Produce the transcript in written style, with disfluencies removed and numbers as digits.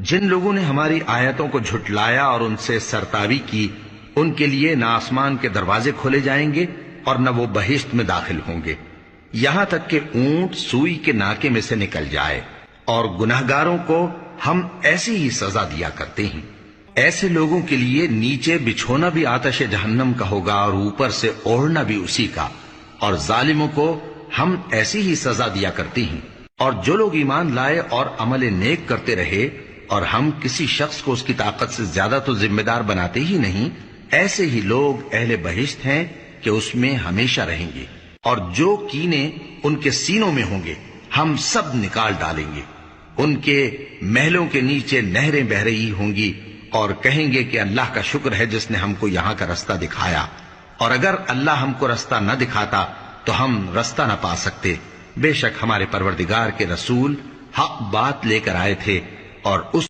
جن لوگوں نے ہماری آیتوں کو جھٹلایا اور ان سے سرتابی کی، ان کے لیے نہ آسمان کے دروازے کھولے جائیں گے اور نہ وہ بہشت میں داخل ہوں گے، یہاں تک کہ اونٹ سوئی کے ناکے میں سے نکل جائے، اور گناہگاروں کو ہم ایسی ہی سزا دیا کرتے ہیں۔ ایسے لوگوں کے لیے نیچے بچھونا بھی آتش جہنم کا ہوگا اور اوپر سے اوڑھنا بھی اسی کا، اور ظالموں کو ہم ایسی ہی سزا دیا کرتے ہیں۔ اور جو لوگ ایمان لائے اور عمل نیک کرتے رہے، اور ہم کسی شخص کو اس کی طاقت سے زیادہ تو ذمہ دار بناتے ہی نہیں، ایسے ہی لوگ اہل بہشت ہیں کہ اس میں ہمیشہ رہیں گے، اور جو کینے ان کے سینوں میں ہوں گے ہم سب نکال ڈالیں گے۔ ان کے محلوں کے نیچے نہریں بہہ رہی ہوں گی، اور کہیں گے کہ اللہ کا شکر ہے جس نے ہم کو یہاں کا رستہ دکھایا، اور اگر اللہ ہم کو رستہ نہ دکھاتا تو ہم رستہ نہ پا سکتے۔ بے شک ہمارے پروردگار کے رسول حق بات لے کر آئے تھے، اور اس